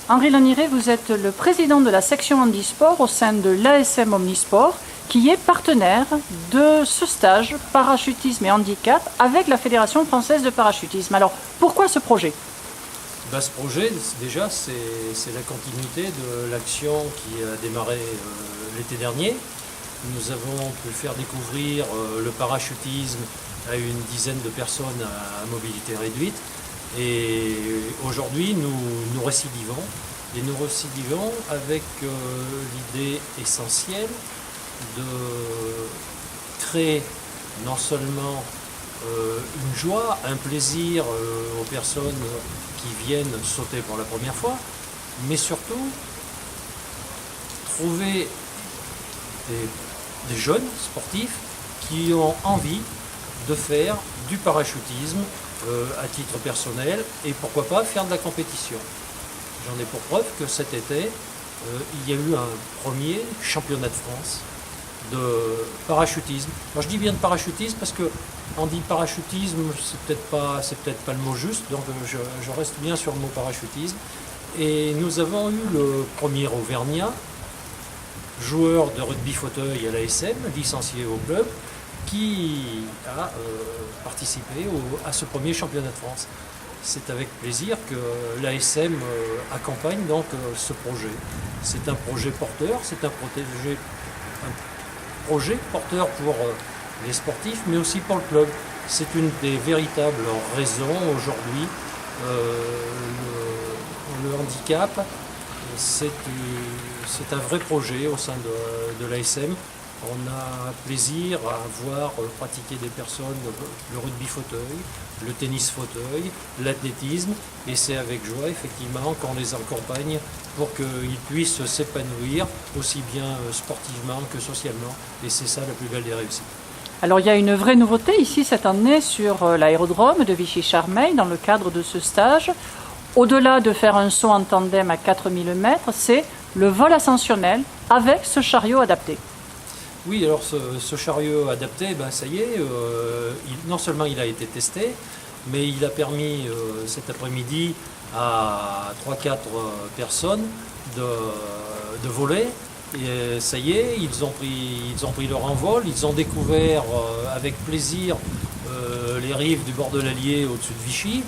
Henri Laniré, vous êtes le président de la section handisport au sein de l'ASM Omnisport, qui est partenaire de ce stage parachutisme et handicap avec la Fédération française de parachutisme. Alors, pourquoi ce projet ? Ce projet, déjà, c'est la continuité de l'action qui a démarré l'été dernier. Nous avons pu faire découvrir le parachutisme à une dizaine de personnes à mobilité réduite. Et aujourd'hui, nous récidivons. Et nous récidivons avec l'idée essentielle de créer non seulement une joie, un plaisir aux personnes qui viennent sauter pour la première fois, mais surtout trouver des jeunes sportifs qui ont envie de faire du parachutisme à titre personnel et pourquoi pas faire de la compétition. J'en ai pour preuve que cet été, il y a eu un premier championnat de France de parachutisme. Alors je dis bien de parachutisme parce que on dit parachutisme, c'est peut-être pas le mot juste, donc je reste bien sur le mot parachutisme. Et nous avons eu le premier Auvergnat, joueur de rugby fauteuil à l'ASM, licencié au club, qui a participé à ce premier championnat de France. C'est avec plaisir que l'ASM accompagne donc ce projet. C'est un projet porteur, c'est un projet porteur pour les sportifs, mais aussi pour le club. C'est une des véritables raisons aujourd'hui. Le handicap, c'est un vrai projet au sein de l'ASM. On a plaisir à voir pratiquer des personnes le rugby fauteuil, le tennis fauteuil, l'athlétisme, et c'est avec joie effectivement qu'on les accompagne pour qu'ils puissent s'épanouir aussi bien sportivement que socialement, et c'est ça la plus belle des réussites. Alors il y a une vraie nouveauté ici cette année sur l'aérodrome de Vichy-Charmeil dans le cadre de ce stage. Au-delà de faire un saut en tandem à 4000 mètres, c'est le vol ascensionnel avec ce chariot adapté. Oui, alors ce chariot adapté, ça y est, non seulement il a été testé, mais il a permis cet après-midi à 3-4 personnes de voler. Et ça y est, ils ont pris leur envol, ils ont découvert avec plaisir les rives du bord de l'Allier au-dessus de Vichy.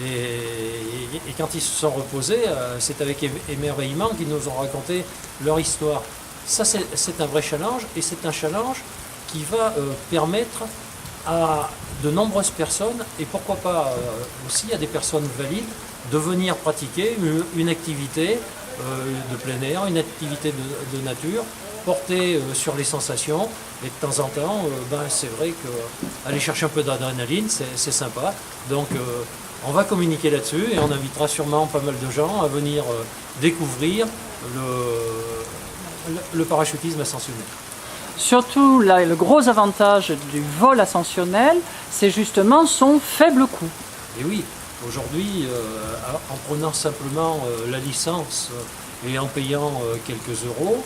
Et quand ils se sont reposés, c'est avec émerveillement qu'ils nous ont raconté leur histoire. Ça, c'est un vrai challenge, et c'est un challenge qui va permettre à de nombreuses personnes, et pourquoi pas aussi à des personnes valides, de venir pratiquer une activité de plein air, une activité de nature, portée sur les sensations. Et de temps en temps, c'est vrai qu'aller chercher un peu d'adrénaline, c'est sympa. Donc on va communiquer là-dessus, et on invitera sûrement pas mal de gens à venir découvrir le parachutisme ascensionnel. Surtout, là, le gros avantage du vol ascensionnel, c'est justement son faible coût. Et oui, aujourd'hui, en prenant simplement la licence et en payant quelques euros,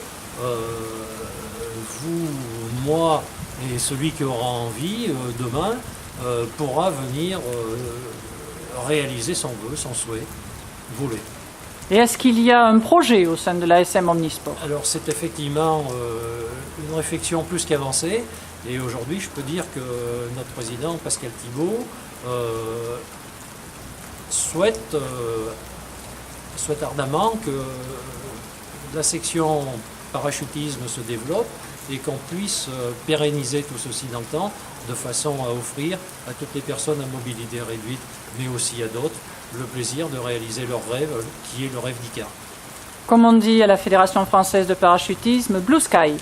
vous, moi et celui qui aura envie demain pourra venir réaliser son vœu, son souhait, voler. Et est-ce qu'il y a un projet au sein de l'ASM Omnisport ? Alors c'est effectivement une réflexion plus qu'avancée, et aujourd'hui je peux dire que notre président Pascal Thibault souhaite ardemment que la section parachutisme se développe et qu'on puisse pérenniser tout ceci dans le temps, de façon à offrir à toutes les personnes à mobilité réduite, mais aussi à d'autres, le plaisir de réaliser leur rêve, qui est le rêve d'Icar. Comme on dit à la Fédération française de parachutisme, Blue Sky.